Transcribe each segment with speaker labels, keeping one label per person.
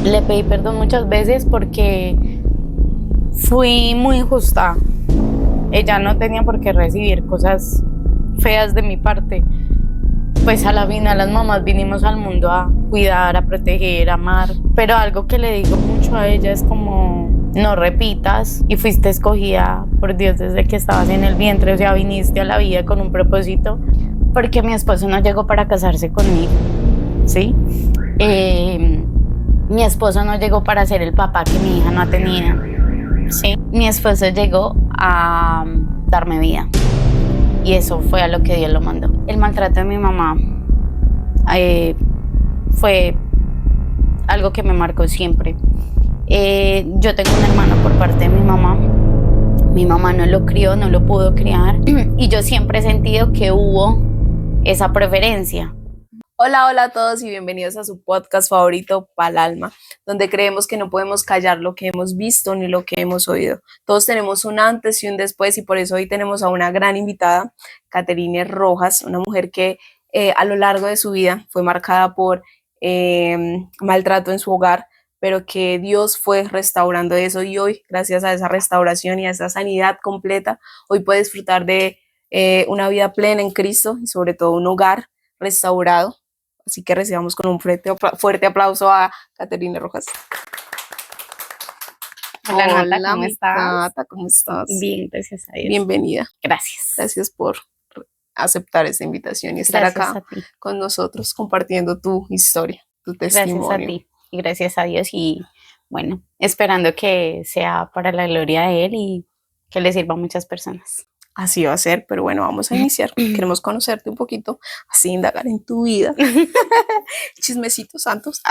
Speaker 1: Le pedí perdón muchas veces porque fui muy injusta. Ella no tenía por qué recibir cosas feas de mi parte. Pues a la final las mamás vinimos al mundo a cuidar, a proteger, a amar. Pero algo que le digo mucho a ella es como, no repitas, y fuiste escogida por Dios desde que estabas en el vientre. O sea, viniste a la vida con un propósito, porque mi esposo no llegó para casarse conmigo, ¿sí? Mi esposo no llegó para ser el papá que mi hija no ha tenido, ¿sí? Mi esposo llegó a darme vida, y eso fue a lo que Dios lo mandó. El maltrato de mi mamá fue algo que me marcó siempre. Yo tengo un hermano por parte de mi mamá no lo crió, no lo pudo criar, y yo siempre he sentido que hubo esa preferencia.
Speaker 2: Hola, hola a todos y bienvenidos a su podcast favorito, Pal Alma, donde creemos que no podemos callar lo que hemos visto ni lo que hemos oído. Todos tenemos un antes y un después, y por eso hoy tenemos a una gran invitada, Caterine Rojas, una mujer que a lo largo de su vida fue marcada por maltrato en su hogar, pero que Dios fue restaurando eso, y hoy, gracias a esa restauración y a esa sanidad completa, hoy puede disfrutar de una vida plena en Cristo y sobre todo un hogar restaurado. Así que recibamos con un fuerte aplauso a Caterine Rojas.
Speaker 1: Hola Nata,
Speaker 2: Hola,
Speaker 1: ¿cómo
Speaker 2: mi
Speaker 1: estás?
Speaker 2: Cata, ¿cómo estás?
Speaker 1: Bien, gracias a Dios.
Speaker 2: Bienvenida.
Speaker 1: Gracias.
Speaker 2: Gracias por aceptar esta invitación y estar
Speaker 1: Gracias
Speaker 2: acá
Speaker 1: a ti.
Speaker 2: con nosotros compartiendo tu historia, tu testimonio.
Speaker 1: Gracias a ti y gracias a Dios, y bueno, esperando que sea para la gloria de Él y que le sirva a muchas personas.
Speaker 2: Así va a ser, pero bueno, vamos a iniciar. Queremos conocerte un poquito, así indagar en tu vida. Chismecitos santos.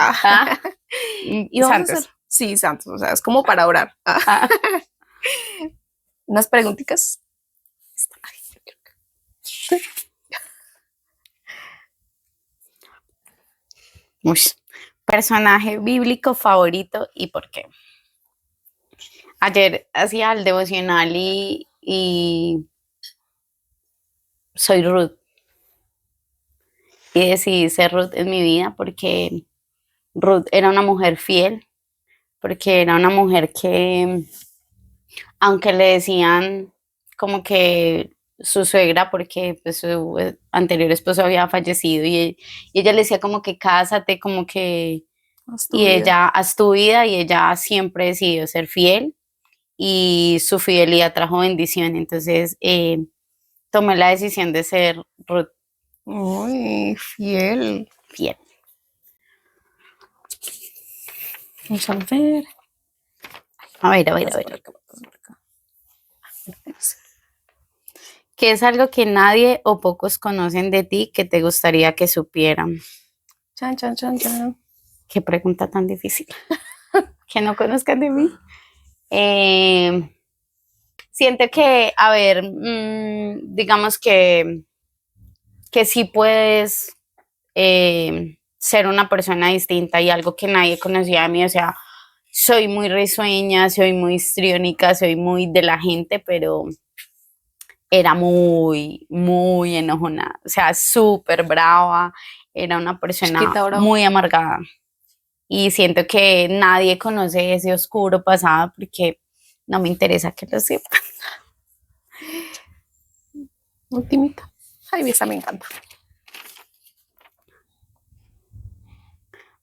Speaker 2: Y vamos
Speaker 1: Santos.
Speaker 2: a hacer, sí, santos, o sea, es como para orar. Unas preguntitas.
Speaker 1: Uy. Personaje bíblico favorito y por qué. Ayer hacía el devocional y soy Ruth. Y decidí ser Ruth en mi vida porque Ruth era una mujer fiel, porque era una mujer que, aunque le decían como que su suegra, porque pues, su anterior esposo había fallecido, y ella le decía como que cásate, como que, y ella haz tu vida, y ella siempre decidió ser fiel, y su fidelidad trajo bendición. Entonces tomé la decisión de ser Ruth.
Speaker 2: Muy fiel.
Speaker 1: Fiel.
Speaker 2: Vamos a ver.
Speaker 1: A ver. ¿Qué es algo que nadie o pocos conocen de ti que te gustaría que supieran?
Speaker 2: Chan.
Speaker 1: Qué pregunta tan difícil. Que no conozcan de mí. Siento que, a ver, digamos que sí puedes ser una persona distinta, y algo que nadie conocía de mí. O sea, soy muy risueña, soy muy histriónica, soy muy de la gente, pero era muy, muy enojona. O sea, súper brava. Era una persona muy amargada. Y siento que nadie conoce ese oscuro pasado porque no me interesa que lo sepan.
Speaker 2: Ultimita. Ay, esa me encanta.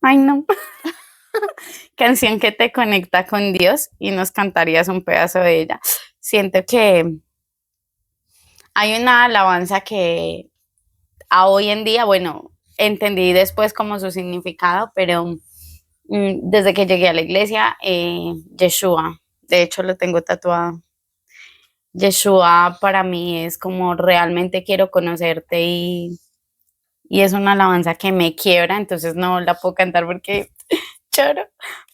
Speaker 1: Ay, no. Canción que te conecta con Dios y nos cantarías un pedazo de ella. Siento que hay una alabanza que a hoy en día, bueno, entendí después como su significado, pero desde que llegué a la iglesia, Yeshua, de hecho lo tengo tatuado. Yeshua para mí es como realmente quiero conocerte, y es una alabanza que me quiebra, entonces no la puedo cantar porque lloro,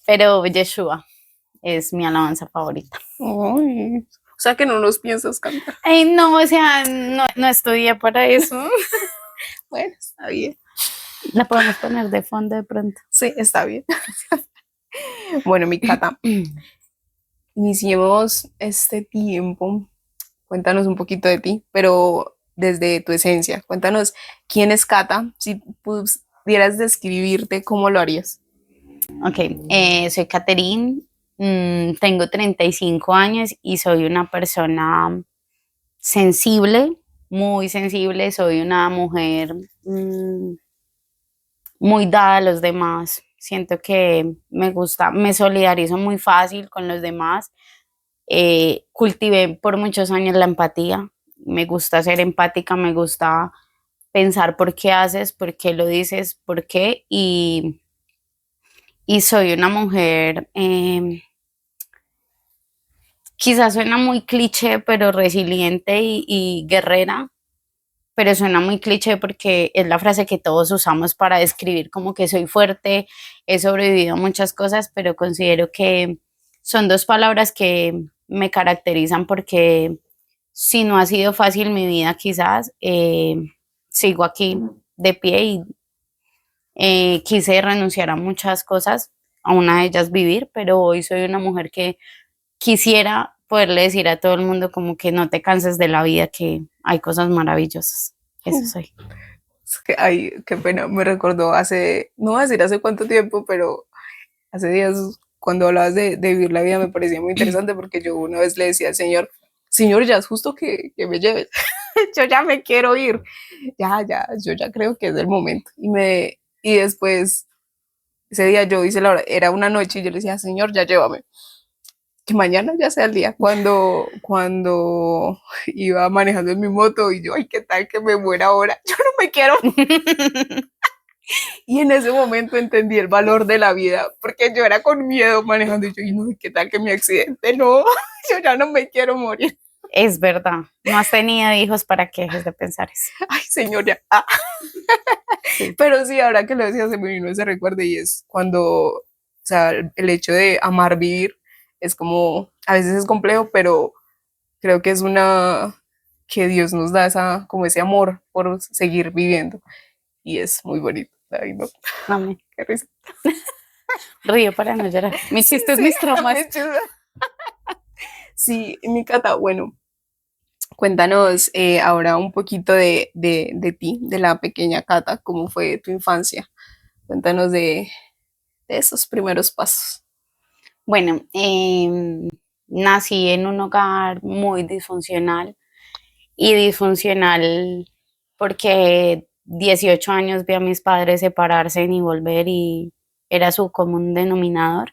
Speaker 1: pero Yeshua es mi alabanza favorita.
Speaker 2: Ay, o sea que no los piensas cantar.
Speaker 1: Ay, no, o sea, no estudié para eso.
Speaker 2: Bueno, está bien.
Speaker 1: La podemos poner de fondo de pronto.
Speaker 2: Sí, está bien. Bueno, mi Cata, iniciemos este tiempo. Cuéntanos un poquito de ti, pero desde tu esencia. Cuéntanos quién es Cata. Si pudieras describirte, ¿cómo lo harías?
Speaker 1: Ok, soy Caterine, tengo 35 años y soy una persona sensible, muy sensible, soy una mujer muy dada a los demás. Siento que me gusta, me solidarizo muy fácil con los demás. Cultivé por muchos años la empatía. Me gusta ser empática, me gusta pensar por qué haces, por qué lo dices, por qué. Y soy una mujer, quizás suena muy cliché, pero resiliente y guerrera, pero suena muy cliché porque es la frase que todos usamos para describir como que soy fuerte, he sobrevivido a muchas cosas, pero considero que son dos palabras que me caracterizan porque si no ha sido fácil mi vida, quizás sigo aquí de pie y quise renunciar a muchas cosas, a una de ellas vivir, pero hoy soy una mujer que quisiera poderle decir a todo el mundo como que no te canses de la vida, que hay cosas maravillosas. Eso soy.
Speaker 2: Es que, ay, qué pena, me recordó hace, no voy a decir hace cuánto tiempo, pero hace días cuando hablabas de vivir la vida me parecía muy interesante porque yo una vez le decía al Señor, Señor, ya es justo que me lleves, yo ya me quiero ir, ya, yo ya creo que es el momento. Y después, ese día yo hice la hora, era una noche y yo le decía, Señor, ya llévame, que mañana ya sea el día. Cuando iba manejando en mi moto y yo, ay, ¿qué tal que me muera ahora? Yo no me quiero. Y en ese momento entendí el valor de la vida, porque yo era con miedo manejando y yo, y no, ¿qué tal que mi accidente? No, yo ya no me quiero morir.
Speaker 1: Es verdad, no has tenido hijos para que dejes de pensar eso.
Speaker 2: Ay, señora. Ah. Sí. Pero sí, ahora que lo decías, se me vino ese recuerdo y es cuando, o sea, el hecho de amar vivir es como, a veces es complejo, pero creo que es que Dios nos da como ese amor por seguir viviendo y es muy bonito. Ay, no,
Speaker 1: Mami,
Speaker 2: qué risa.
Speaker 1: río para no llorar. Mis chistes, mis traumas.
Speaker 2: Sí, mi Cata, bueno, cuéntanos ahora un poquito de ti, de la pequeña Cata, cómo fue tu infancia. Cuéntanos de esos primeros pasos.
Speaker 1: Bueno, nací en un hogar muy disfuncional y disfuncional porque 18 años vi a mis padres separarse y volver y era su común denominador.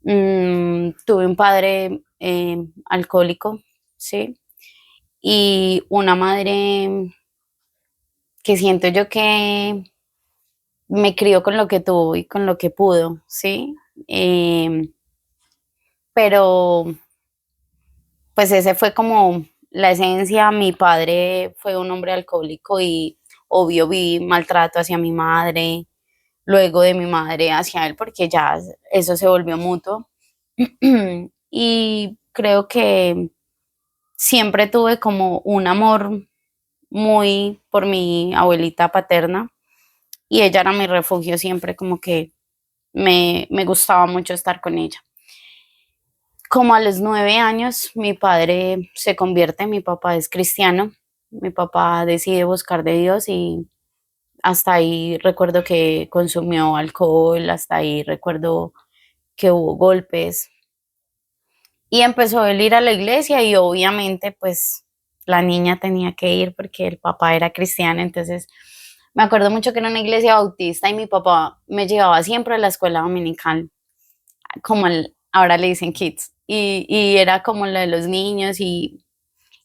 Speaker 1: Tuve un padre alcohólico, ¿sí? Y una madre que siento yo que me crió con lo que tuvo y con lo que pudo, ¿sí? Pero pues ese fue como la esencia. Mi padre fue un hombre alcohólico y obvio vi maltrato hacia mi madre, luego de mi madre hacia él, porque ya eso se volvió mutuo. Y creo que siempre tuve como un amor muy por mi abuelita paterna y ella era mi refugio siempre, como que me gustaba mucho estar con ella. Como a los 9 años, mi padre se convierte, mi papá es cristiano, mi papá decide buscar de Dios y hasta ahí recuerdo que consumió alcohol, hasta ahí recuerdo que hubo golpes y empezó a ir a la iglesia y obviamente pues la niña tenía que ir porque el papá era cristiano, entonces me acuerdo mucho que era una iglesia bautista y mi papá me llevaba siempre a la escuela dominical, como ahora le dicen kids, y era como la de los niños y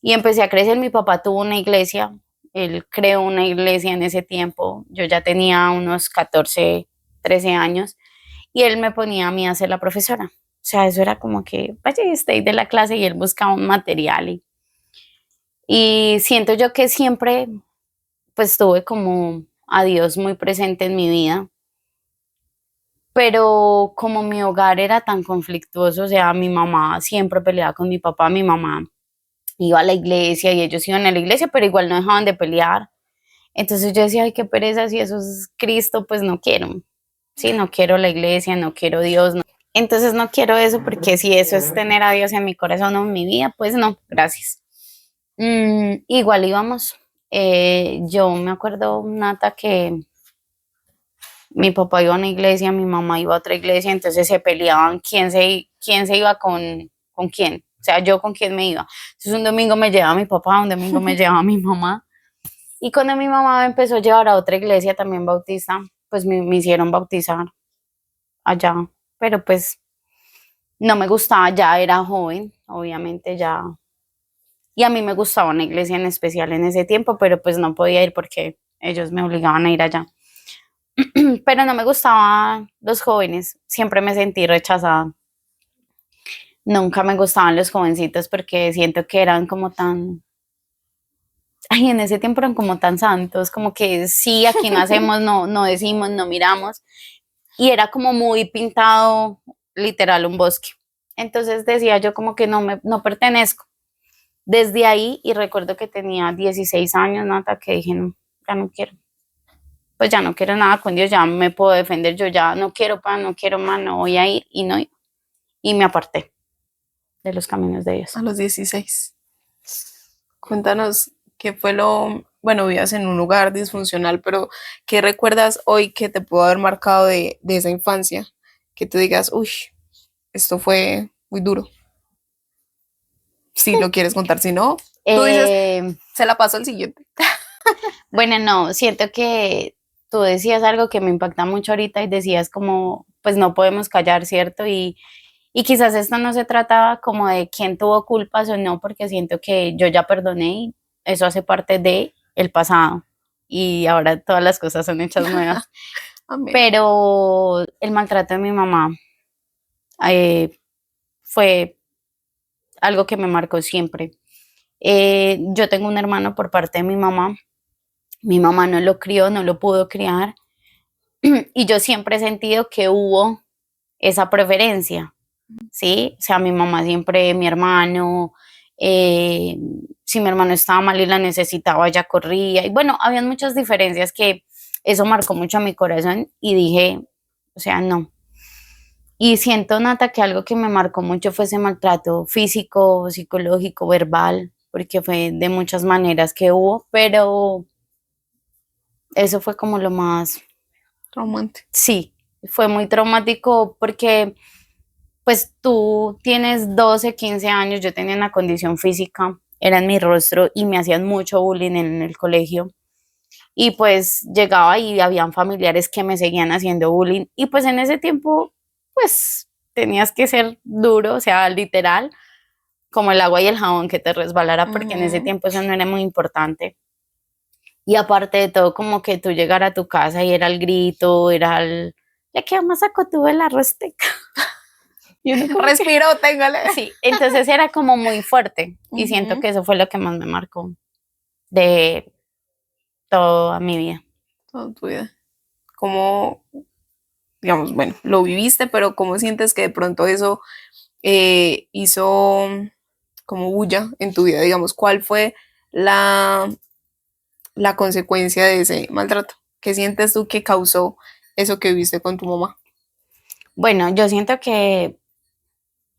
Speaker 1: empecé a crecer. Mi papá tuvo una iglesia, él creó una iglesia en ese tiempo, yo ya tenía unos 14, 13 años y él me ponía a mí a ser la profesora. O sea, eso era como que, vaya, estoy de la clase y él buscaba un material y siento yo que siempre pues tuve como a Dios muy presente en mi vida, pero como mi hogar era tan conflictuoso, o sea, mi mamá siempre peleaba con mi papá, mi mamá iba a la iglesia y ellos iban a la iglesia, pero igual no dejaban de pelear. Entonces yo decía, ay, qué pereza, si eso es Cristo, pues no quiero. Sí, no quiero la iglesia, no quiero Dios. No. Entonces no quiero eso porque si eso es tener a Dios en mi corazón o en mi vida, pues no, gracias. Igual íbamos. Yo me acuerdo, Nata, que mi papá iba a una iglesia, mi mamá iba a otra iglesia, entonces se peleaban quién se iba con quién, o sea, yo con quién me iba. Entonces un domingo me llevaba mi papá, un domingo me llevaba mi mamá. Y cuando mi mamá me empezó a llevar a otra iglesia también bautista, pues me hicieron bautizar allá, pero pues no me gustaba, ya era joven, obviamente ya. Y a mí me gustaba una iglesia en especial en ese tiempo, pero pues no podía ir porque ellos me obligaban a ir allá. Pero no me gustaban los jóvenes, siempre me sentí rechazada. Nunca me gustaban los jovencitos porque siento que eran como tan, ay, en ese tiempo eran como tan santos, como que sí, aquí no hacemos, no decimos, no miramos. Y era como muy pintado, literal, un bosque. Entonces decía yo como que no pertenezco. Desde ahí, y recuerdo que tenía 16 años, Nata, que dije, no, ya no quiero. Pues ya no quiero nada con Dios, ya me puedo defender, yo ya no quiero pan, no quiero más, no voy a ir, y no, y me aparté de los caminos de Dios.
Speaker 2: A los 16. Cuéntanos qué fue bueno, vivías en un lugar disfuncional, pero ¿qué recuerdas hoy que te pudo haber marcado de esa infancia? Que tú digas, uy, esto fue muy duro. Si lo quieres contar, si no, tú dices, se la paso al siguiente.
Speaker 1: Bueno, no, siento que tú decías algo que me impacta mucho ahorita y decías como, pues no podemos callar, ¿cierto? Y quizás esto no se trata como de quién tuvo culpas o no, porque siento que yo ya perdoné y eso hace parte de el pasado y ahora todas las cosas son hechas nuevas.
Speaker 2: Amén.
Speaker 1: Pero el maltrato de mi mamá fue algo que me marcó siempre. Yo tengo un hermano por parte de mi mamá no lo crió, no lo pudo criar y yo siempre he sentido que hubo esa preferencia, ¿sí? O sea, mi mamá siempre, mi hermano, si mi hermano estaba mal y la necesitaba, ella corría. Y bueno, habían muchas diferencias que eso marcó mucho a mi corazón y dije, o sea, no. Y siento, Nata, que algo que me marcó mucho fue ese maltrato físico, psicológico, verbal, porque fue de muchas maneras que hubo, pero eso fue como lo más,
Speaker 2: Traumante.
Speaker 1: sí, fue muy traumático porque pues tú tienes 12, 15 años, yo tenía una condición física, era en mi rostro y me hacían mucho bullying en el colegio. Y pues llegaba y habían familiares que me seguían haciendo bullying y pues en ese tiempo pues tenías que ser duro, o sea, literal, como el agua y el jabón que te resbalara porque en ese tiempo eso no era muy importante. Y aparte de todo, como que tú llegar a tu casa y era el grito, era el, le queda más acotuve la rosteca.
Speaker 2: Respiro, téngale.
Speaker 1: Sí, entonces era como muy fuerte y siento que eso fue lo que más me marcó de toda mi vida.
Speaker 2: Toda tu vida. ¿Cómo, digamos, bueno, lo viviste, pero cómo sientes que de pronto eso hizo como bulla en tu vida? Digamos, ¿cuál fue la consecuencia de ese maltrato? ¿Qué sientes tú que causó eso que viviste con tu mamá?
Speaker 1: Bueno, yo siento que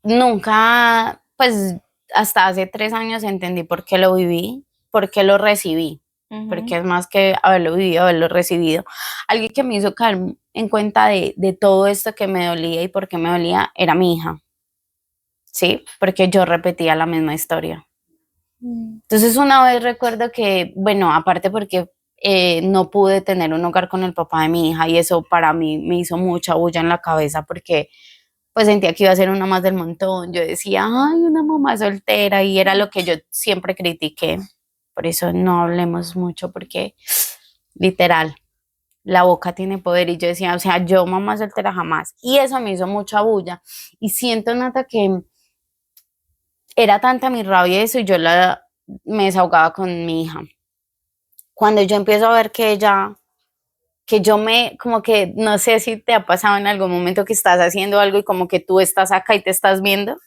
Speaker 1: nunca, pues hasta hace 3 años entendí por qué lo viví, por qué lo recibí, porque es más que haberlo vivido, haberlo recibido. Algo que me hizo caer en cuenta de todo esto que me dolía y por qué me dolía era mi hija, ¿sí? Porque yo repetía la misma historia. Entonces una vez recuerdo que, bueno, aparte porque no pude tener un hogar con el papá de mi hija y eso para mí me hizo mucha bulla en la cabeza porque pues sentía que iba a ser una más del montón. Yo decía, ay, una mamá soltera y era lo que yo siempre critiqué. Por eso no hablemos mucho porque literal, la boca tiene poder y yo decía, o sea, yo mamá soltera jamás. Y eso me hizo mucha bulla. Y siento, Nata, que era tanta mi rabia eso y me desahogaba con mi hija. Cuando yo empiezo a ver que ella, que yo como que, no sé si te ha pasado en algún momento que estás haciendo algo y como que tú estás acá y te estás viendo.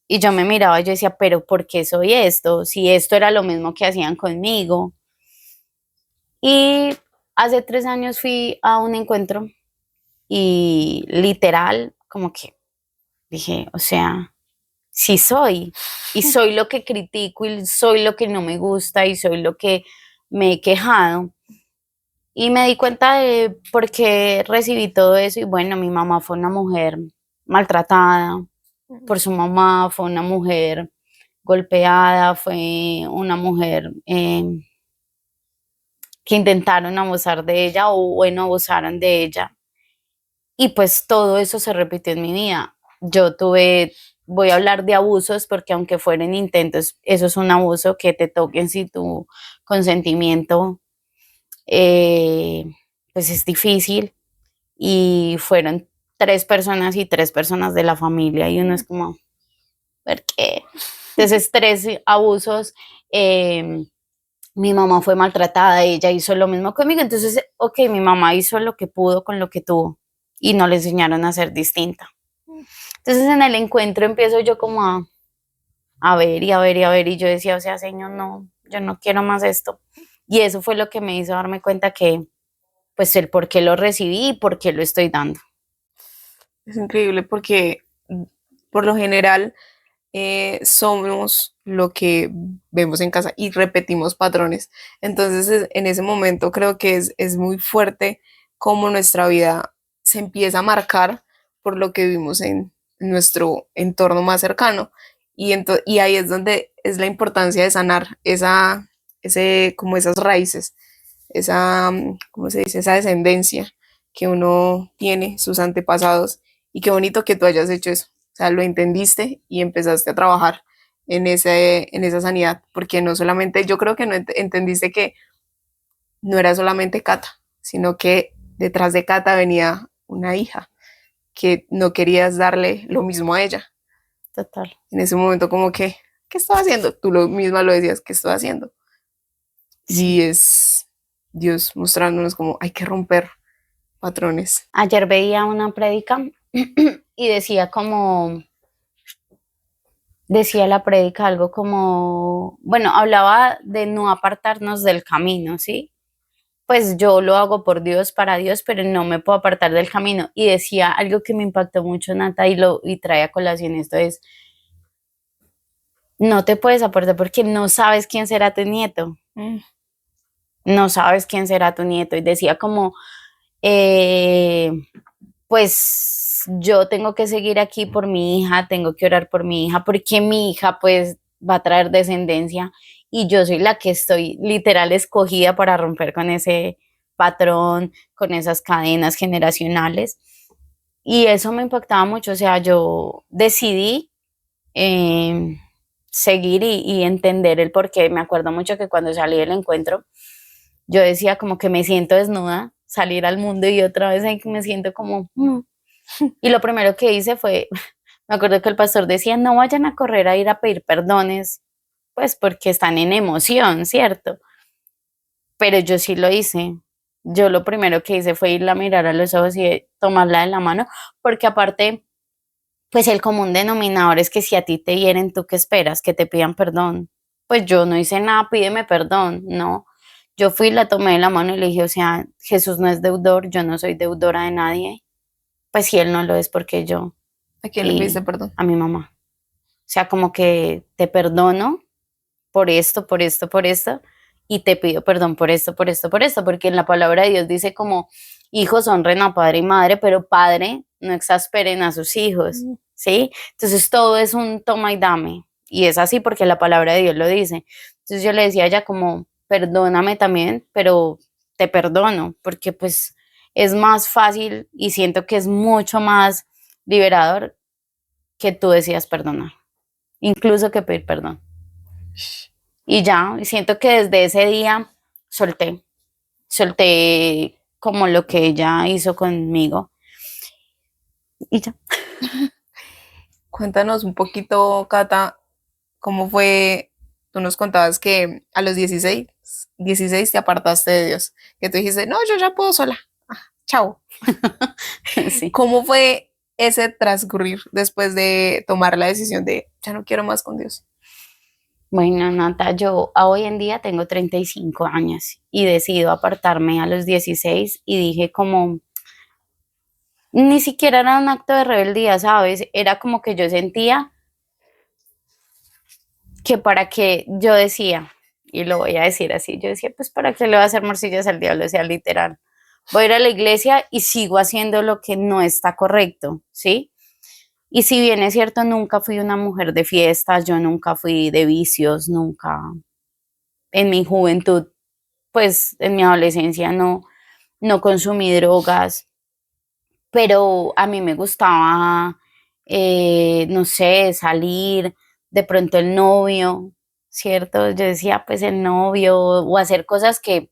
Speaker 1: Y yo me miraba y yo decía, pero ¿por qué soy esto? Si esto era lo mismo que hacían conmigo. Y hace 3 años fui a un encuentro y literal, como que dije, o sea, sí soy. Y soy lo que critico y soy lo que no me gusta y soy lo que me he quejado. Y me di cuenta de por qué recibí todo eso y bueno, mi mamá fue una mujer maltratada por su mamá, fue una mujer golpeada, fue una mujer que intentaron abusar de ella o bueno, abusaron de ella. Y pues todo eso se repitió en mi vida. Yo tuve, voy a hablar de abusos porque aunque fueran intentos, eso es un abuso que te toquen sin tu consentimiento, eh, pues es difícil. Y fueron tres personas y tres personas de la familia y uno es como, ¿por qué? Entonces, tres abusos. Mi mamá fue maltratada, ella hizo lo mismo conmigo, entonces, ok, mi mamá hizo lo que pudo con lo que tuvo y no le enseñaron a ser distinta. Entonces, en el encuentro empiezo yo como a ver y a ver y a ver y yo decía, o sea, Señor, no, yo no quiero más esto. Y eso fue lo que me hizo darme cuenta que, pues, el por qué lo recibí y por qué lo estoy dando.
Speaker 2: Es increíble porque por lo general somos lo que vemos en casa y repetimos patrones. Entonces, en ese momento creo que es muy fuerte cómo nuestra vida se empieza a marcar por lo que vivimos en nuestro entorno más cercano. Y ahí es donde es la importancia de sanar como esas raíces, ¿cómo se dice? Esa descendencia que uno tiene, sus antepasados. Y qué bonito que tú hayas hecho eso. O sea, lo entendiste y empezaste a trabajar en esa sanidad, porque no solamente, yo creo que no entendiste que no era solamente Cata, sino que detrás de Cata venía una hija que no querías darle lo mismo a ella.
Speaker 1: Total.
Speaker 2: En ese momento como que, ¿qué estaba haciendo? Tú misma lo decías, ¿qué estaba haciendo?
Speaker 1: Sí.
Speaker 2: Y es Dios mostrándonos como hay que romper patrones.
Speaker 1: Ayer veía una prédica y decía como, decía la prédica algo como, bueno, hablaba de no apartarnos del camino, ¿sí? Pues yo lo hago por Dios, para Dios, pero no me puedo apartar del camino. Y decía algo que me impactó mucho, Nata, y trae a colación esto es, no te puedes apartar porque no sabes quién será tu nieto,
Speaker 2: Mm.
Speaker 1: no sabes quién será tu nieto. Y decía como, eh, pues yo tengo que seguir aquí por mi hija, tengo que orar por mi hija, porque mi hija pues va a traer descendencia y yo soy la que estoy literal escogida para romper con ese patrón, con esas cadenas generacionales. Y eso me impactaba mucho, o sea, yo decidí eh, seguir y entender el porqué. Me acuerdo mucho que cuando salí del encuentro, yo decía como que me siento desnuda, salir al mundo y otra vez ahí me siento como... Y lo primero que hice fue, me acuerdo que el pastor decía, no vayan a correr a ir a pedir perdones, pues porque están en emoción, ¿cierto? Pero yo sí lo hice. Yo lo primero que hice fue irla a mirar a los ojos y tomarla de la mano, porque aparte, pues el común denominador es que si a ti te hieren, ¿tú qué esperas? Que te pidan perdón. Pues yo no hice nada, pídeme perdón, no. Yo fui, la tomé de la mano y le dije, o sea, Jesús no es deudor, yo no soy deudora de nadie. Pues si él no lo es, porque yo.
Speaker 2: ¿A quién le pediste
Speaker 1: Y
Speaker 2: perdón?
Speaker 1: a mi mamá. O sea, como que te perdono por esto, por esto, por esto, y te pido perdón por esto, por esto, por esto, porque en la palabra de Dios dice como hijos honren a padre y madre, pero padre no exasperen a sus hijos, ¿sí? Entonces todo es un toma y dame, y es así porque la palabra de Dios lo dice. Entonces yo le decía a ella como, perdóname también, pero te perdono, porque pues es más fácil y siento que es mucho más liberador que tú decidas perdonar, incluso que pedir perdón. Y ya, y siento que desde ese día solté, solté como lo que ella hizo conmigo y ya.
Speaker 2: Cuéntanos un poquito, Cata, cómo fue. Tú nos contabas que a los 16 te apartaste de Dios, que tú dijiste, no, yo ya puedo sola, chao.
Speaker 1: Sí.
Speaker 2: ¿Cómo fue ese transcurrir después de tomar la decisión de ya no quiero más con Dios?
Speaker 1: Bueno, Nata, yo hoy en día tengo 35 años y decido apartarme a los 16 y dije como, ni siquiera era un acto de rebeldía, ¿sabes? Era como que yo sentía que para que yo decía, y lo voy a decir así. Yo decía, pues, ¿para qué le voy a hacer morcillas al diablo? O sea, literal. Voy a ir a la iglesia y sigo haciendo lo que no está correcto, ¿sí? Y si bien es cierto, nunca fui una mujer de fiestas, yo nunca fui de vicios, nunca. En mi juventud, pues, en mi adolescencia no consumí drogas, pero a mí me gustaba, no sé, salir, de pronto el novio, ¿cierto? Yo decía, pues el novio, o hacer cosas que,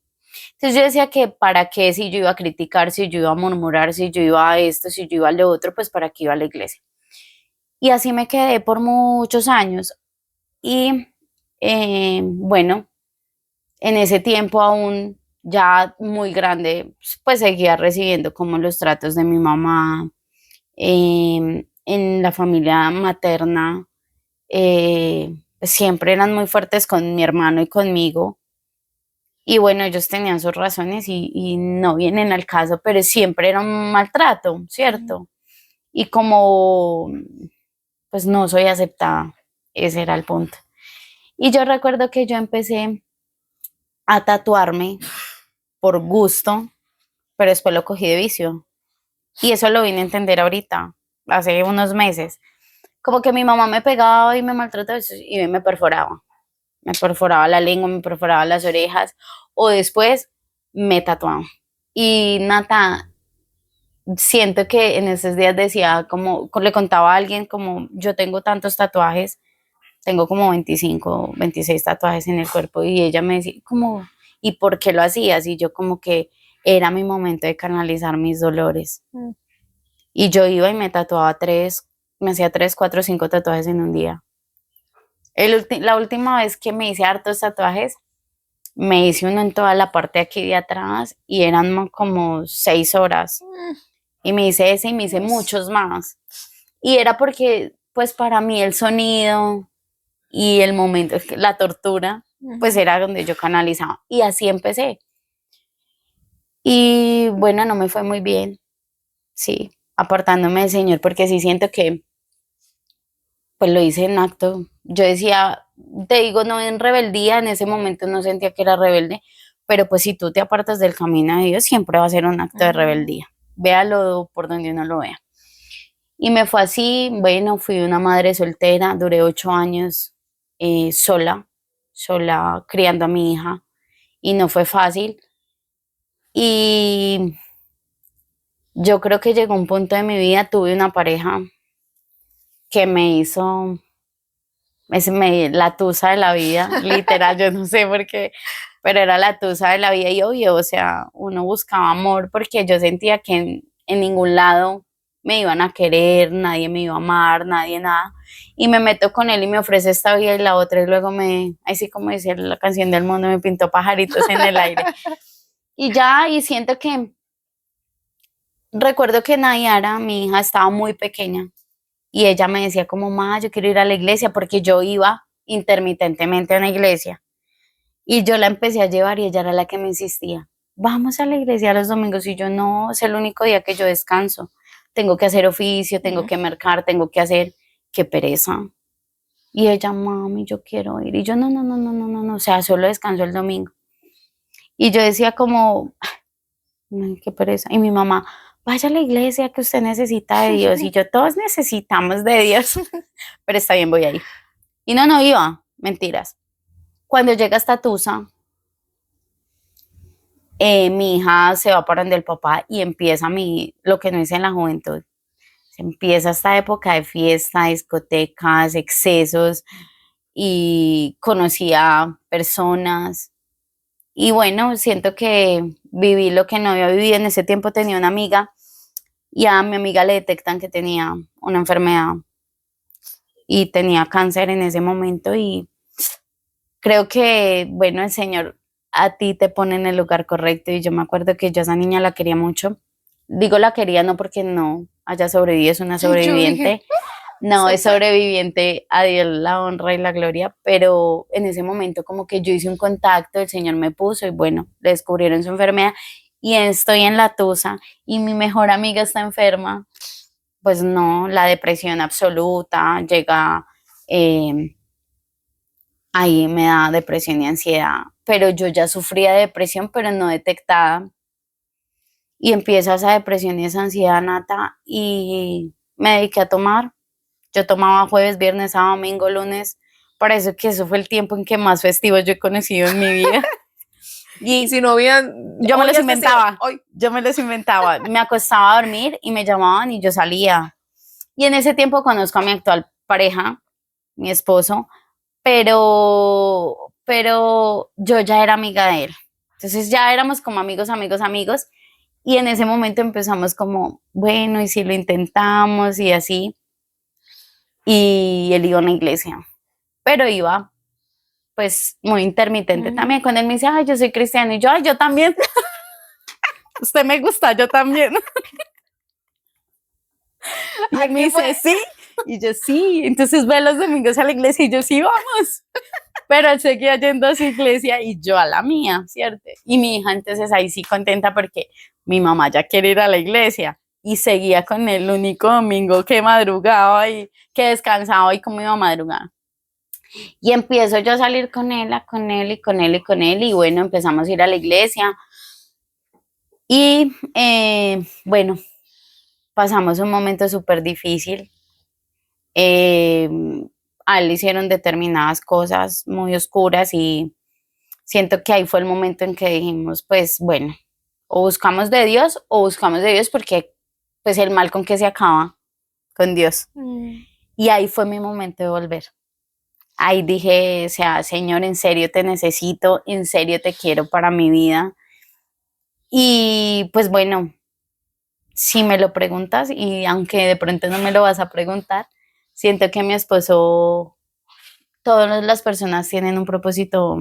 Speaker 1: entonces yo decía que para qué si yo iba a criticar, si yo iba a murmurar, si yo iba a esto, si yo iba a lo otro, pues para qué iba a la iglesia. Y así me quedé por muchos años. Y bueno, en ese tiempo aún ya muy grande, pues seguía recibiendo como los tratos de mi mamá, en la familia materna, pues siempre eran muy fuertes con mi hermano y conmigo. Y bueno, ellos tenían sus razones y no vienen al caso, pero siempre era un maltrato, ¿cierto? Y como pues no soy aceptada, ese era el punto. Y yo recuerdo que yo empecé a tatuarme por gusto, pero después lo cogí de vicio. Y eso lo vine a entender ahorita, hace unos meses. Como que mi mamá me pegaba y me maltrataba y me perforaba. Me perforaba la lengua, me perforaba las orejas o después me tatuaba. Y Nata, siento que en esos días decía, como le contaba a alguien, como yo tengo tantos tatuajes, tengo como 25, 26 tatuajes en el cuerpo y ella me decía, como, ¿y por qué lo hacías? Y yo como que era mi momento de canalizar mis dolores. Y yo iba y me tatuaba me hacía 3, 4, 5 tatuajes en un día. La última vez que me hice hartos tatuajes, me hice uno en toda la parte de aquí de atrás y eran como 6 horas. Y me hice ese y me hice muchos más. Y era porque, pues para mí el sonido y el momento, la tortura, pues era donde yo canalizaba. Y así empecé. Y bueno, no me fue muy bien, sí, apartándome del Señor, porque sí siento que pues lo hice en acto. Yo decía, te digo, no en rebeldía, en ese momento no sentía que era rebelde, pero pues si tú te apartas del camino de Dios, siempre va a ser un acto de rebeldía. Véalo por donde uno lo vea. Y me fue así, bueno, fui una madre soltera, duré 8 años sola, criando a mi hija, y no fue fácil. Y yo creo que llegó un punto de mi vida, tuve una pareja que me hizo la tusa de la vida, literal, yo no sé por qué, pero era la tusa de la vida y obvio, o sea, uno buscaba amor porque yo sentía que en ningún lado me iban a querer, nadie me iba a amar, nadie nada, y me meto con él y me ofrece esta vida y la otra y luego así como decía la canción del mundo, me pintó pajaritos en el aire. Y ya, y siento que, recuerdo que Nayara, mi hija, estaba muy pequeña y ella me decía como, ma, yo quiero ir a la iglesia porque yo iba intermitentemente a una iglesia y yo la empecé a llevar y ella era la que me insistía, vamos a la iglesia los domingos y yo no, es el único día que yo descanso, tengo que hacer oficio, tengo que mercar, tengo que hacer, qué pereza. Y ella, mami, yo quiero ir. Y yo, no, no, no, no, no, no, no, o sea, solo descanso el domingo. Y yo decía como, ay, qué pereza. Y mi mamá, vaya a la iglesia que usted necesita de Dios. Y yo, todos necesitamos de Dios. Pero está bien, voy a ir. Y no iba, mentiras. Cuando llega esta tusa, mi hija se va para donde el papá y empieza lo que no hice en la juventud. Se empieza esta época de fiesta, discotecas, excesos y conocía personas. Y bueno, siento que viví lo que no había vivido. En ese tiempo tenía una amiga y a mi amiga le detectan que tenía una enfermedad y tenía cáncer en ese momento y creo que, bueno, el Señor a ti te pone en el lugar correcto y yo me acuerdo que yo a esa niña la quería mucho. Digo la quería no porque no haya sobrevivido, es una sobreviviente. No, es sobreviviente, a Dios la honra y la gloria, pero en ese momento como que yo hice un contacto, el Señor me puso y bueno, le descubrieron su enfermedad y estoy en la tusa y mi mejor amiga está enferma, pues no, la depresión absoluta, llega ahí me da depresión y ansiedad, pero yo ya sufría de depresión, pero no detectada. Y empieza esa depresión y esa ansiedad, Nata, y me dediqué a tomar. Yo tomaba jueves, viernes, sábado, domingo, lunes. Parece que eso fue el tiempo en que más festivos yo he conocido en mi vida.
Speaker 2: Y
Speaker 1: Y
Speaker 2: si no habían,
Speaker 1: yo me
Speaker 2: hoy
Speaker 1: los
Speaker 2: es deseo,
Speaker 1: inventaba,
Speaker 2: hoy.
Speaker 1: yo me los inventaba. Me acostaba a dormir y me llamaban y yo salía. Y en ese tiempo conozco a mi actual pareja, mi esposo, pero yo ya era amiga de él. Entonces ya éramos como amigos, amigos, amigos. Y en ese momento empezamos como, bueno, y si lo intentamos y así. Y él iba a una iglesia, pero iba pues muy intermitente también. Cuando él me dice, ay, yo soy cristiano, y yo, ay, yo también. Usted me gusta, yo también. Y él me dice, sí. Y yo, sí. Entonces ve los domingos a la iglesia y yo, sí, vamos. Pero él seguía yendo a su iglesia y yo a la mía, ¿cierto? Y mi hija, entonces ahí sí contenta porque mi mamá ya quiere ir a la iglesia. Y seguía con él el único domingo que madrugaba y que descansaba y como iba a madrugar. Y empiezo yo a salir con él, con él y con él y con él. Y bueno, empezamos a ir a la iglesia. Y bueno, pasamos un momento súper difícil. Eh, a él le hicieron determinadas cosas muy oscuras y siento que ahí fue el momento en que dijimos, pues bueno, o buscamos de Dios o buscamos de Dios porque pues el mal con que se acaba con Dios. Y ahí fue mi momento de volver. Ahí dije, o sea, Señor, en serio te necesito, en serio te quiero para mi vida. Y pues bueno, si me lo preguntas, y aunque de pronto no me lo vas a preguntar, siento que mi esposo, todas las personas tienen un propósito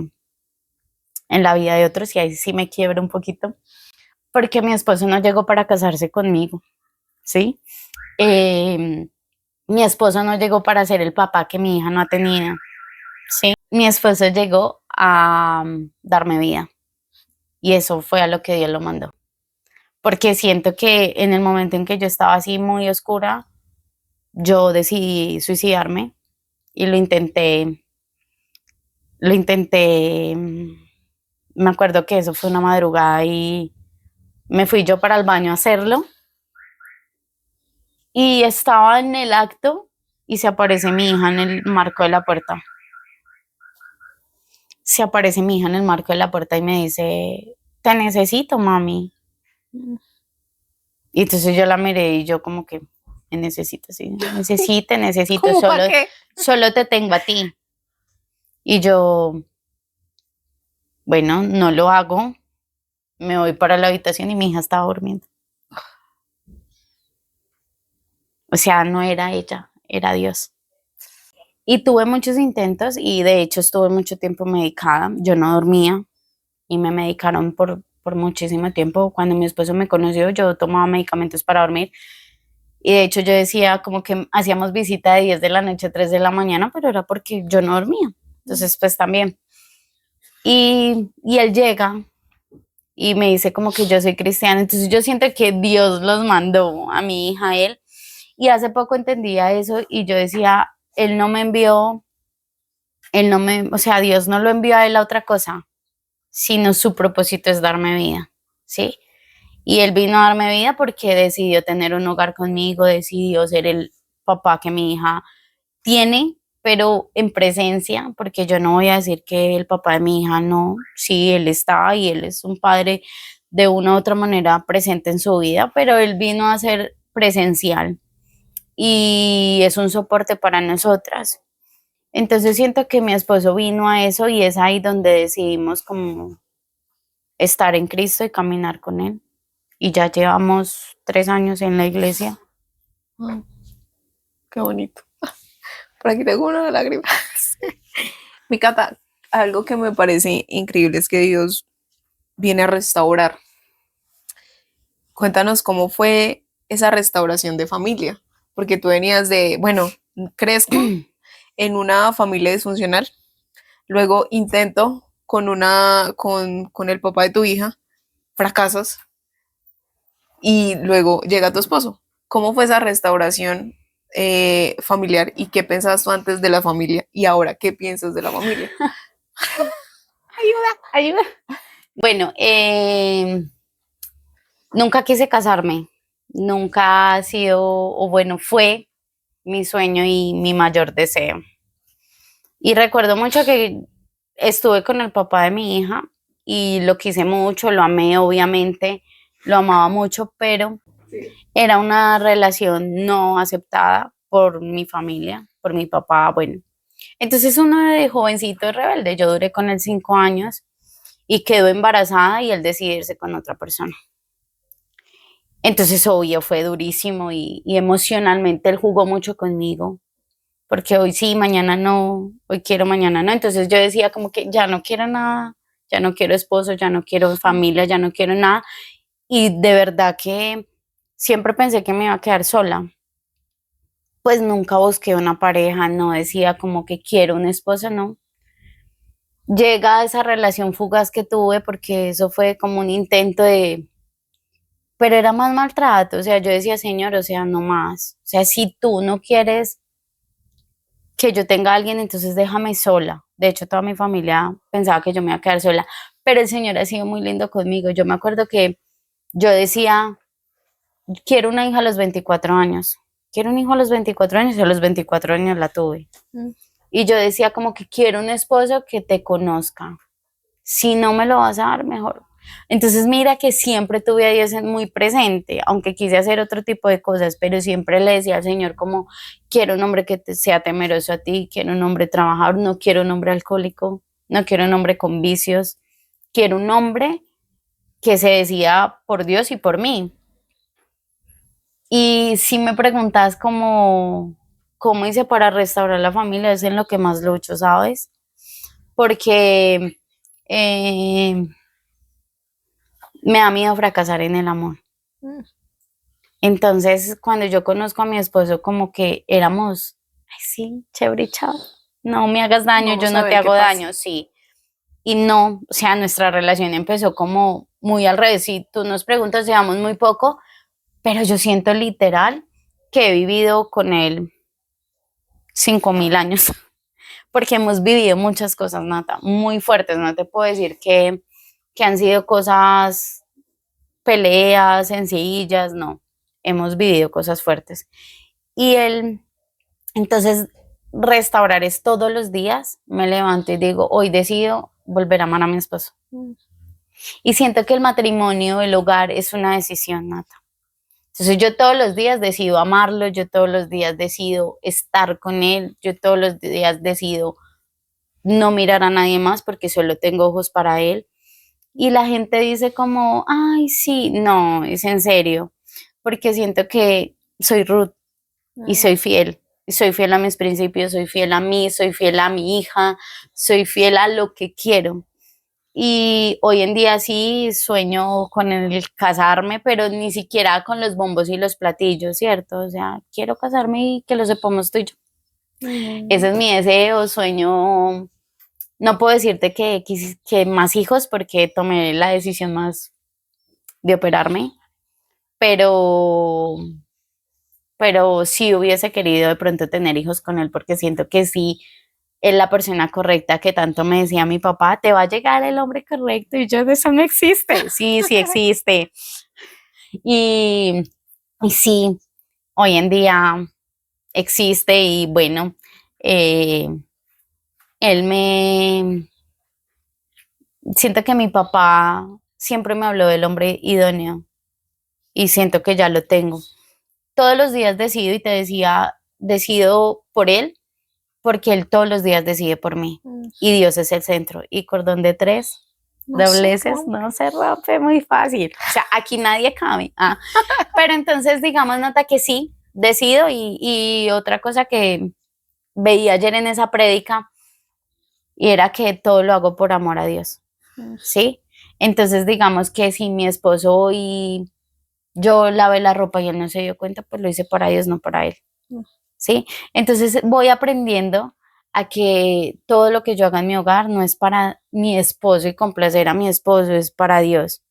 Speaker 1: en la vida de otros y ahí sí me quiebro un poquito, porque mi esposo no llegó para casarse conmigo, ¿sí? Eh, Mi esposo no llegó para ser el papá que mi hija no ha tenido, ¿sí? Mi esposo llegó a darme vida y eso fue a lo que Dios lo mandó. Porque siento que en el momento en que yo estaba así muy oscura, yo decidí suicidarme y lo intenté, me acuerdo que eso fue una madrugada y me fui yo para el baño a hacerlo y estaba en el acto y se aparece mi hija en el marco de la puerta. Se aparece mi hija en el marco de la puerta y me dice, te necesito, mami. Y entonces yo la miré y yo como que me necesito, sí, necesito,
Speaker 2: ¿Cómo para qué?
Speaker 1: solo te tengo a ti. Y yo, bueno, no lo hago, me voy para la habitación y mi hija estaba durmiendo. O sea, no era ella, era Dios. Y tuve muchos intentos y de hecho estuve mucho tiempo medicada. Yo no dormía y me medicaron por muchísimo tiempo. Cuando mi esposo me conoció, yo tomaba medicamentos para dormir. Y de hecho yo decía como que hacíamos visita de 10 de la noche a 3 de la mañana, pero era porque yo no dormía. Entonces, pues también. Y él llega y me dice como que yo soy cristiana. Entonces yo siento que Dios los mandó a mi hija, a él. Y hace poco entendía eso y yo decía, él no me envió, o sea, Dios no lo envió a él a otra cosa, sino su propósito es darme vida, ¿sí? Y él vino a darme vida porque decidió tener un hogar conmigo, decidió ser el papá que mi hija tiene, pero en presencia, porque yo no voy a decir que el papá de mi hija no, sí, él está y él es un padre de una u otra manera presente en su vida, pero él vino a ser presencial y es un soporte para nosotras. Entonces siento que mi esposo vino a eso y es ahí donde decidimos como estar en Cristo y caminar con él. Y ya llevamos 3 años en la iglesia.
Speaker 2: Ay, qué bonito. Por aquí tengo una lágrima. Mi Cata, algo que me parece increíble es que Dios viene a restaurar. Cuéntanos cómo fue esa restauración de familia, porque tú venías de, bueno, crezco en una familia disfuncional, luego intento con el papá de tu hija, fracasas y luego llega tu esposo. ¿Cómo fue esa restauración familiar y qué pensabas tú antes de la familia y ahora qué piensas de la familia.
Speaker 1: Ayuda. Bueno, nunca quise casarme, nunca ha sido, o bueno, fue mi sueño y mi mayor deseo. Y recuerdo mucho que estuve con el papá de mi hija y lo quise mucho, lo amé, obviamente, lo amaba mucho, pero era una relación no aceptada por mi familia, por mi papá, bueno. Entonces uno de jovencito es rebelde, yo duré con él 5 años y quedó embarazada y él decidió irse con otra persona. Entonces, obvio, fue durísimo y emocionalmente él jugó mucho conmigo, porque hoy sí, mañana no, hoy quiero, mañana no. Entonces yo decía como que ya no quiero nada, ya no quiero esposo, ya no quiero familia, ya no quiero nada. Y de verdad que siempre pensé que me iba a quedar sola. Pues nunca busqué una pareja, no decía como que quiero un esposo, no. Llega esa relación fugaz que tuve porque eso fue como un intento de, pero era más maltrato, o sea, yo decía, señor, o sea, no más, o sea, si tú no quieres que yo tenga a alguien, entonces déjame sola. De hecho, toda mi familia pensaba que yo me iba a quedar sola, pero el señor ha sido muy lindo conmigo. Yo me acuerdo que yo decía, quiero una hija a los 24 años, quiero un hijo a los 24 años y a los 24 años la tuve.
Speaker 2: Mm.
Speaker 1: Y yo decía como que quiero un esposo que te conozca. Si no me lo vas a dar, mejor. Entonces mira que siempre tuve a Dios muy presente, aunque quise hacer otro tipo de cosas, pero siempre le decía al Señor como, quiero un hombre que sea temeroso a ti, quiero un hombre trabajador, no quiero un hombre alcohólico, no quiero un hombre con vicios, quiero un hombre que se decida por Dios y por mí. Y si me preguntas cómo hice para restaurar la familia, es en lo que más lucho, ¿sabes? Porque me da miedo fracasar en el amor.
Speaker 2: Mm.
Speaker 1: Entonces, cuando yo conozco a mi esposo, como que éramos, ay, sí, chévere, chao. No me hagas daño,
Speaker 2: Vamos
Speaker 1: yo
Speaker 2: a
Speaker 1: no te
Speaker 2: ver qué
Speaker 1: hago
Speaker 2: pasa.
Speaker 1: daño, sí. Y no, o sea, nuestra relación empezó como muy al revés. Si tú nos preguntas, llevamos muy poco, pero yo siento literal que he vivido con él 5.000 años, porque hemos vivido muchas cosas, Nata, muy fuertes. No te puedo decir que han sido cosas, peleas sencillas, no. Hemos vivido cosas fuertes. Y él, entonces, restaurar es todos los días, me levanto y digo, hoy decido volver a amar a mi esposo.
Speaker 2: Mm.
Speaker 1: Y siento que el matrimonio, el hogar, es una decisión, Nata. Entonces yo todos los días decido amarlo, yo todos los días decido estar con él, yo todos los días decido no mirar a nadie más porque solo tengo ojos para él. Y la gente dice como, ay, sí, no, es en serio, porque siento que soy Ruth y soy fiel. Soy fiel a mis principios, soy fiel a mí, soy fiel a mi hija, soy fiel a lo que quiero. Y hoy en día sí sueño con el casarme, pero ni siquiera con los bombos y los platillos, ¿cierto? O sea, quiero casarme y que lo sepamos tú y yo. Ese es mi deseo, sueño. No puedo decirte que más hijos porque tomé la decisión más de operarme, pero, pero sí hubiese querido de pronto tener hijos con él porque siento que sí es la persona correcta que tanto me decía mi papá, te va a llegar el hombre correcto y yo, eso no existe. Sí, sí existe. Y, y sí, hoy en día existe y bueno, eh, él me, siento que mi papá siempre me habló del hombre idóneo y siento que ya lo tengo. Todos los días decido y te decía, decido por él porque él todos los días decide por mí y Dios es el centro y cordón de tres dobleces no se rompe muy fácil, o sea, aquí nadie cabe. Pero entonces digamos, Nata, que sí, decido y otra cosa que veía ayer en esa prédica y era que todo lo hago por amor a Dios, ¿sí? Entonces digamos que si mi esposo y yo lavé la ropa y él no se dio cuenta, pues lo hice para Dios, no para él. ¿Sí? Entonces voy aprendiendo a que todo lo que yo haga en mi hogar no es para mi esposo y complacer a mi esposo, es para Dios.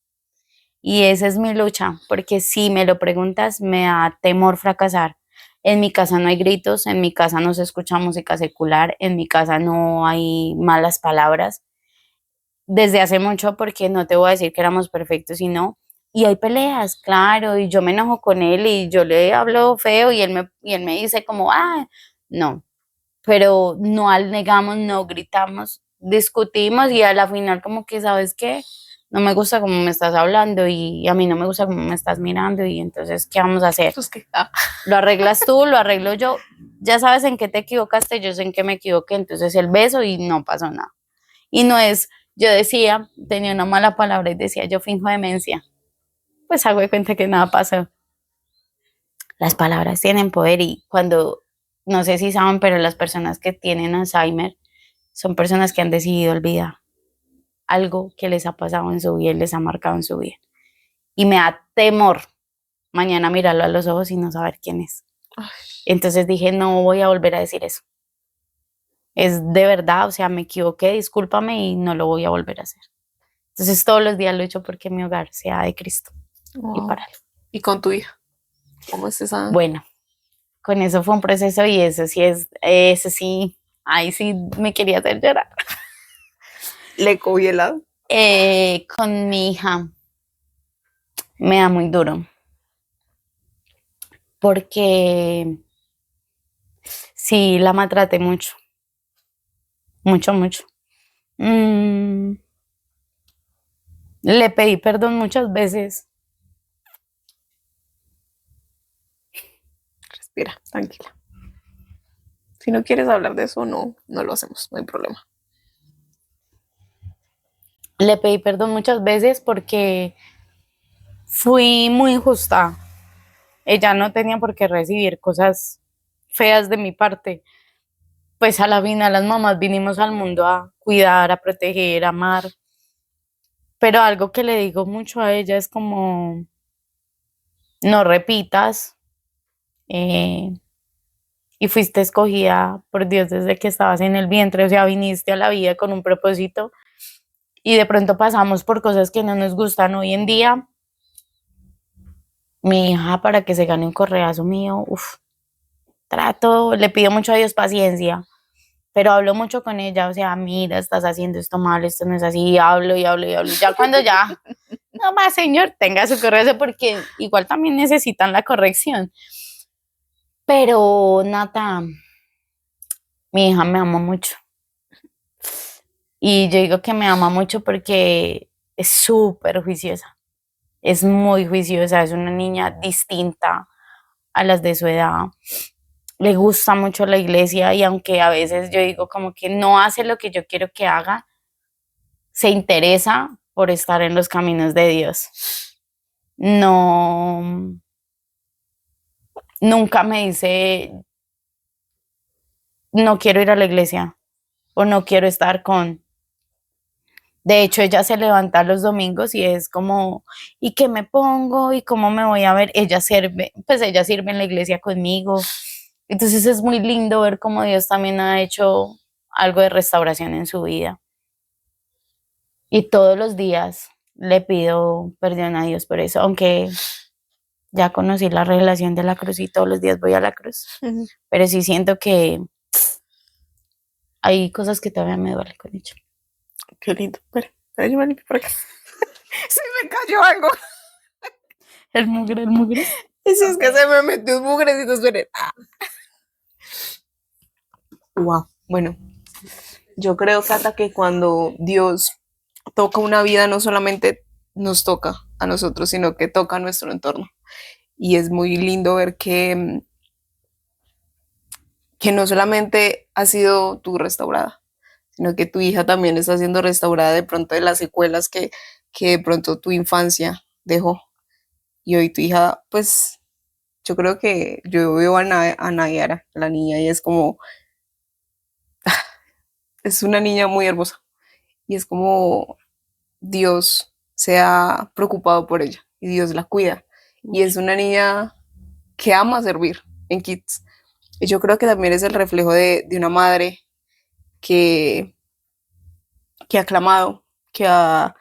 Speaker 1: Y esa es mi lucha, porque si me lo preguntas, me da temor fracasar. En mi casa no hay gritos, en mi casa no se escucha música secular, en mi casa no hay malas palabras. Desde hace mucho, porque no te voy a decir que éramos perfectos y no. Y hay peleas, claro, y yo me enojo con él y yo le hablo feo y él me dice como, no, pero no negamos, no gritamos, discutimos y a la final como que, ¿sabes qué? No me gusta cómo me estás hablando y a mí no me gusta cómo me estás mirando y entonces, ¿qué vamos a hacer?
Speaker 2: Pues que,
Speaker 1: Lo arreglas tú, lo arreglo yo, ya sabes en qué te equivocaste, yo sé en qué me equivoqué, entonces el beso y no pasó nada. Y no es, yo decía, tenía una mala palabra y decía, yo finjo demencia, pues hago de cuenta que nada pasó. Las palabras tienen poder y cuando, no sé si saben, pero las personas que tienen Alzheimer son personas que han decidido olvidar algo que les ha pasado en su vida y les ha marcado en su vida. Y me da temor mañana mirarlo a los ojos y no saber quién es.
Speaker 2: ay,
Speaker 1: Entonces dije, no voy a volver a decir eso. Es de verdad, o sea, me equivoqué, discúlpame y no lo voy a volver a hacer. Entonces todos los días lo he hecho porque mi hogar sea de Cristo y
Speaker 2: wow.
Speaker 1: para él.
Speaker 2: ¿Y con tu hija? ¿Cómo es esa?
Speaker 1: Bueno, con eso fue un proceso y eso sí, ahí sí me quería hacer llorar.
Speaker 2: ¿Le cogí helado?
Speaker 1: Con mi hija me da muy duro porque sí la maltraté mucho, mucho, mucho. Mm, le pedí perdón muchas veces.
Speaker 2: Respira, tranquila. Si no quieres hablar de eso, no lo hacemos, no hay problema.
Speaker 1: Le pedí perdón muchas veces porque fui muy injusta. Ella no tenía por qué recibir cosas feas de mi parte. Pues a la final las mamás vinimos al mundo a cuidar, a proteger, a amar. Pero algo que le digo mucho a ella es como, no repitas. eh, y fuiste escogida por Dios desde que estabas en el vientre, o sea, viniste a la vida con un propósito y de pronto pasamos por cosas que no nos gustan hoy en día. Mi hija para que se gane un correazo mío, le pido mucho a Dios paciencia, pero hablo mucho con ella, o sea, mira, estás haciendo esto mal, esto no es así, y hablo y hablo y hablo, y ya cuando ya, no más señor, tenga su correazo porque igual también necesitan la corrección. Pero Nata, mi hija me ama mucho. Y yo digo que me ama mucho porque es súper juiciosa, es muy juiciosa, es una niña distinta a las de su edad. Le gusta mucho la iglesia y aunque a veces yo digo como que no hace lo que yo quiero que haga, se interesa por estar en los caminos de Dios. No, nunca me dice, no quiero ir a la iglesia o no quiero estar con. De hecho, ella se levanta los domingos y es como, ¿y qué me pongo? ¿Y cómo me voy a ver? Ella sirve en la iglesia conmigo. Entonces es muy lindo ver cómo Dios también ha hecho algo de restauración en su vida. Y todos los días le pido perdón a Dios por eso, aunque ya conocí la relación de la cruz y todos los días voy a la cruz. Pero sí siento que hay cosas que todavía me duelen con ella.
Speaker 2: Qué lindo. Espera, yo me limpio por acá. Se me cayó algo.
Speaker 1: El mugre, el mugre.
Speaker 2: Eso es que se me metió un mugrecito. Esperen. Wow. Bueno, yo creo, Cata, que cuando Dios toca una vida, no solamente nos toca a nosotros, sino que toca a nuestro entorno. Y es muy lindo ver que no solamente ha sido tú restaurada, sino que tu hija también está siendo restaurada de pronto de las secuelas que de pronto tu infancia dejó. Y hoy tu hija, pues, yo creo que yo veo a Nayara, la niña, y es como, es una niña muy hermosa. Y es como Dios se ha preocupado por ella y Dios la cuida. Y es una niña que ama servir en Kids. Y yo creo que también es el reflejo de una madre que, que ha clamado, que ha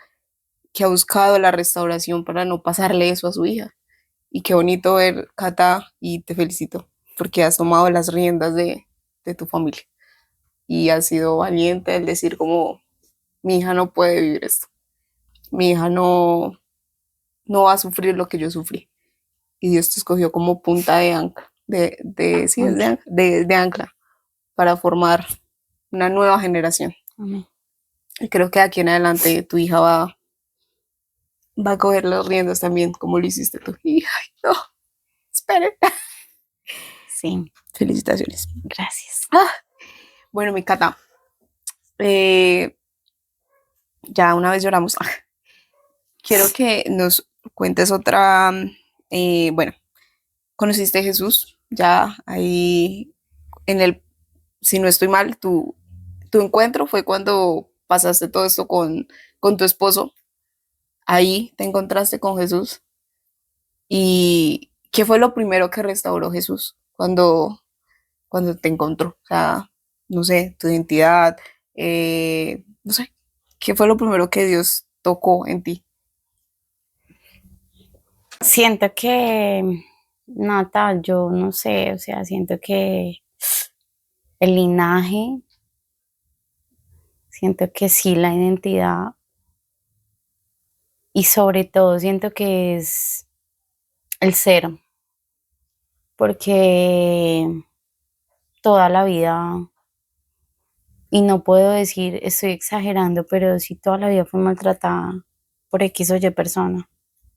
Speaker 2: buscado la restauración para no pasarle eso a su hija. Y qué bonito ver, Cata, y te felicito. porque has tomado las riendas de tu familia y has sido valiente al decir como, mi hija no puede vivir esto, mi hija no va a sufrir lo que yo sufrí. Y Dios te escogió como punta de ancla, sí, es de ancla, para formar una nueva generación.
Speaker 1: Amén.
Speaker 2: Y creo que de aquí en adelante tu hija va a coger las riendas también, como lo hiciste tú. Y, ay, no, espere.
Speaker 1: Sí,
Speaker 2: Felicitaciones.
Speaker 1: gracias.
Speaker 2: Bueno, mi Cata, ya una vez lloramos. Quiero que nos cuentes otra, bueno, conociste a Jesús, ya ahí si no estoy mal, tu encuentro fue cuando pasaste todo esto con tu esposo, ahí te encontraste con Jesús. ¿Y qué fue lo primero que restauró Jesús cuando te encontró? O sea, no sé, tu identidad, no sé, ¿qué fue lo primero que Dios tocó en ti?
Speaker 1: Siento que, Nata, yo no sé, o sea, siento que el linaje, siento que sí la identidad y sobre todo siento que es el ser, porque toda la vida, y no puedo decir, estoy exagerando, pero sí toda la vida fui maltratada por X o Y persona,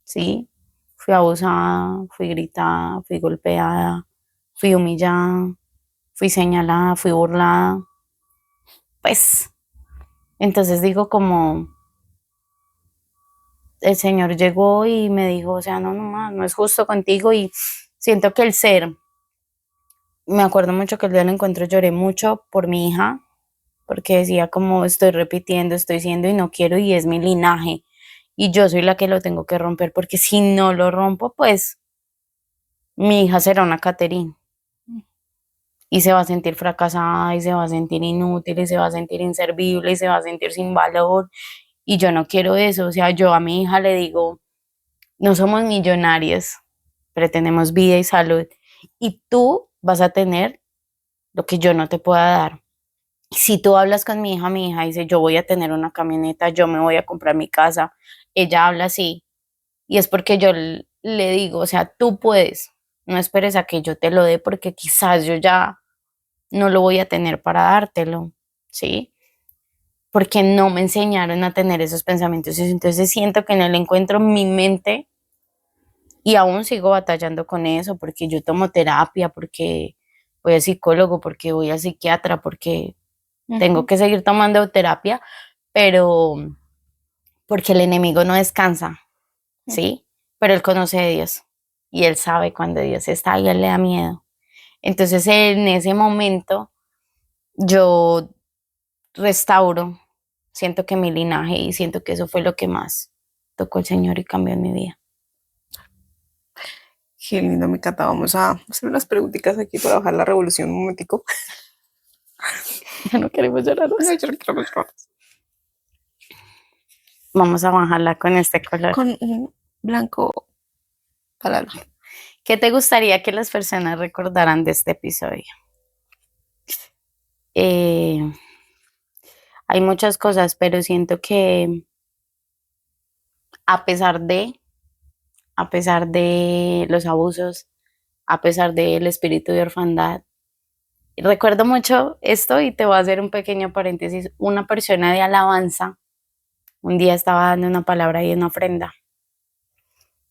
Speaker 1: ¿sí? Fui abusada, fui gritada, fui golpeada, fui humillada, fui señalada, fui burlada. Pues, entonces digo como el Señor llegó y me dijo, o sea, no, no más, no es justo contigo y siento que el ser, me acuerdo mucho que el día del encuentro lloré mucho por mi hija, porque decía como estoy repitiendo, estoy siendo y no quiero y es mi linaje y yo soy la que lo tengo que romper porque si no lo rompo, pues mi hija será una Caterine y se va a sentir fracasada y se va a sentir inútil y se va a sentir inservible y se va a sentir sin valor y yo no quiero eso, o sea, yo a mi hija le digo, no somos millonarias, pero tenemos vida y salud y tú vas a tener lo que yo no te pueda dar. Si tú hablas con mi hija dice, yo voy a tener una camioneta, yo me voy a comprar mi casa, ella habla así y es porque yo le digo, o sea, tú puedes, no esperes a que yo te lo dé porque quizás yo ya no lo voy a tener para dártelo, ¿sí? Porque no me enseñaron a tener esos pensamientos. Entonces siento que en el encuentro mi mente, y aún sigo batallando con eso, porque yo tomo terapia, porque voy al psicólogo, porque voy al psiquiatra, porque tengo que seguir tomando terapia, pero porque el enemigo no descansa, ¿sí? Pero él conoce a Dios y él sabe cuando Dios está y él le da miedo. Entonces en ese momento yo restauro, siento que mi linaje y siento que eso fue lo que más tocó el Señor y cambió en mi vida.
Speaker 2: Qué lindo, mi Cata. Vamos a hacer unas preguntitas aquí para bajar la revolución un momentico.
Speaker 1: Ya no queremos llorar.
Speaker 2: No, yo no quiero llorar.
Speaker 1: Vamos a bajarla con este color.
Speaker 2: Con un blanco palabra.
Speaker 1: ¿Qué te gustaría que las personas recordaran de este episodio? Hay muchas cosas, pero siento que a pesar de los abusos, a pesar del espíritu de orfandad, recuerdo mucho esto y te voy a hacer un pequeño paréntesis. Una persona de alabanza un día estaba dando una palabra y una ofrenda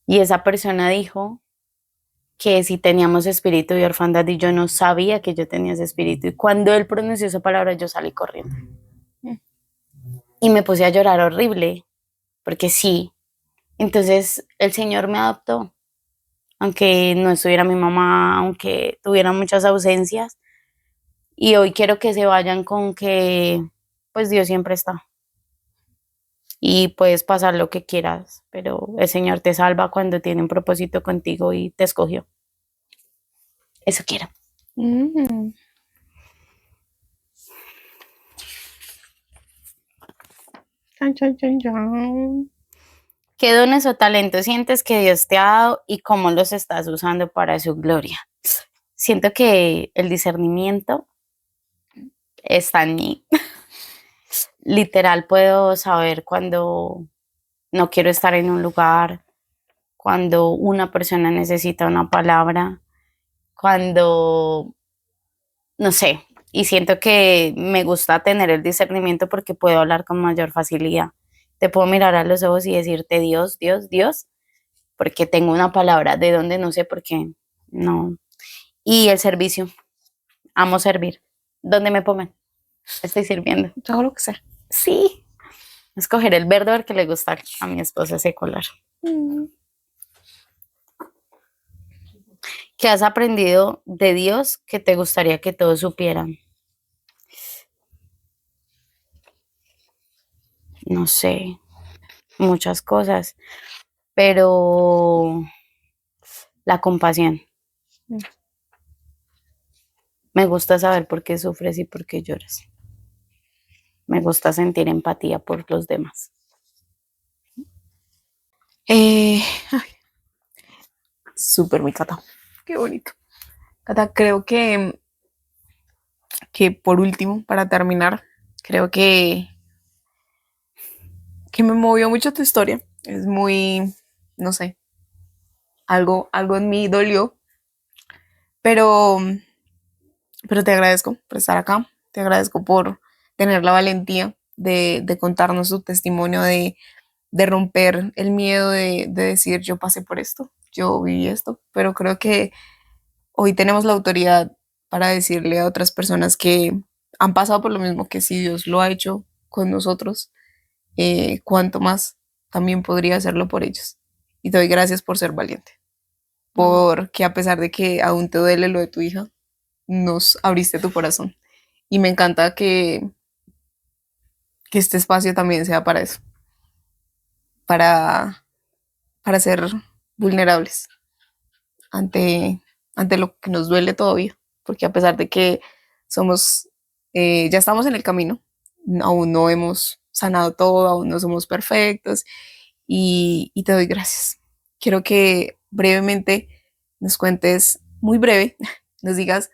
Speaker 1: y esa persona dijo que si teníamos espíritu de orfandad y yo no sabía que yo tenía ese espíritu y cuando él pronunció esa palabra yo salí corriendo y me puse a llorar horrible porque sí, entonces el Señor me adoptó aunque no estuviera mi mamá, aunque tuviera muchas ausencias y hoy quiero que se vayan con que pues Dios siempre está y puedes pasar lo que quieras, pero el Señor te salva cuando tiene un propósito contigo y te escogió. Eso quiero.
Speaker 2: Chan, chan, chan, chan.
Speaker 1: ¿Qué dones o talentos sientes que Dios te ha dado y cómo los estás usando para su gloria? siento que el discernimiento está en mí. Literal, puedo saber cuando no quiero estar en un lugar, cuando una persona necesita una palabra, cuando, no sé, y siento que me gusta tener el discernimiento porque puedo hablar con mayor facilidad. Te puedo mirar a los ojos y decirte Dios, Dios, Dios, porque tengo una palabra de donde no sé por qué, no. Y el servicio, amo servir. ¿Dónde me pongan? Estoy sirviendo.
Speaker 2: Yo hago lo que sea.
Speaker 1: Sí, escoger el verde que le gusta a mi esposo secular. ¿Qué has aprendido de Dios que te gustaría que todos supieran? No sé, muchas cosas, pero la compasión. Me gusta saber por qué sufres y por qué lloras. Me gusta sentir empatía por los demás.
Speaker 2: Ay, súper, mi Cata. Qué bonito. Cata, creo que por último, para terminar, creo que me movió mucho tu historia. Es muy, no sé, algo en mí dolió, pero, pero te agradezco por estar acá, te agradezco por tener la valentía de contarnos tu testimonio, de romper el miedo de decir yo pasé por esto, yo viví esto, pero creo que hoy tenemos la autoridad para decirle a otras personas que han pasado por lo mismo, que si Dios lo ha hecho con nosotros, cuánto más también podría hacerlo por ellos. Y te doy gracias por ser valiente, porque a pesar de que aún te duele lo de tu hija, nos abriste tu corazón. Y me encanta que este espacio también sea para eso, para, para ser vulnerables ante, ante lo que nos duele todavía, porque a pesar de que somos, ya estamos en el camino, aún no hemos sanado todo, aún no somos perfectos y te doy gracias. Quiero que brevemente nos cuentes, muy breve, nos digas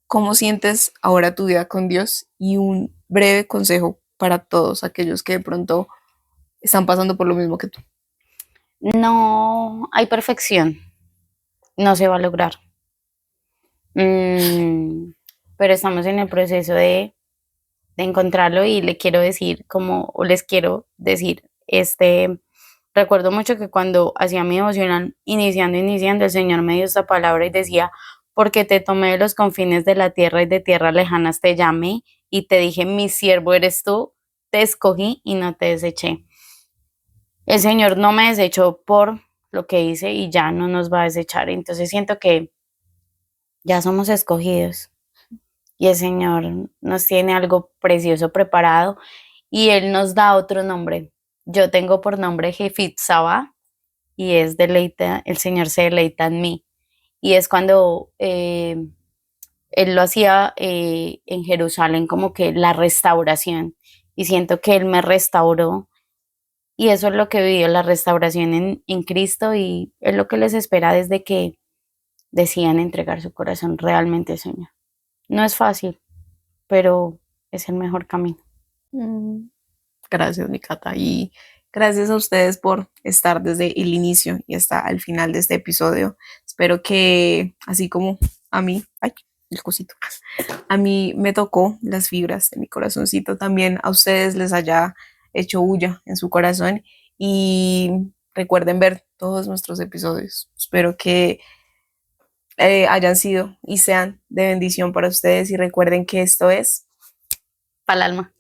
Speaker 2: cómo sientes ahora tu vida con Dios y un breve consejo para todos aquellos que de pronto están pasando por lo mismo que tú.
Speaker 1: No hay perfección, no se va a lograr. Pero estamos en el proceso de encontrarlo y le quiero decir como, o les quiero decir, recuerdo mucho que cuando hacía mi devocional, iniciando, el Señor me dio esta palabra y decía, porque te tomé de los confines de la tierra y de tierras lejanas te llamé y te dije, mi siervo eres tú, te escogí y no te deseché. El Señor no me desechó por lo que hice y ya no nos va a desechar. Entonces siento que ya somos escogidos y el Señor nos tiene algo precioso preparado y Él nos da otro nombre. Yo tengo por nombre Jefit Saba y es deleita, el Señor se deleita en mí. Y es cuando Él lo hacía en Jerusalén como que la restauración y siento que Él me restauró y eso es lo que vivió la restauración en Cristo y es lo que les espera desde que decían entregar su corazón realmente al Señor. No es fácil, pero es el mejor camino.
Speaker 2: Gracias, mi Cata. Y gracias a ustedes por estar desde el inicio y hasta el final de este episodio. Espero que, así como a mí, ay, el cosito, a mí me tocó las fibras de mi corazoncito, también a ustedes les haya hecho bulla en su corazón. Y recuerden ver todos nuestros episodios. Espero que hayan sido y sean de bendición para ustedes. Y recuerden que esto es
Speaker 1: Para el alma.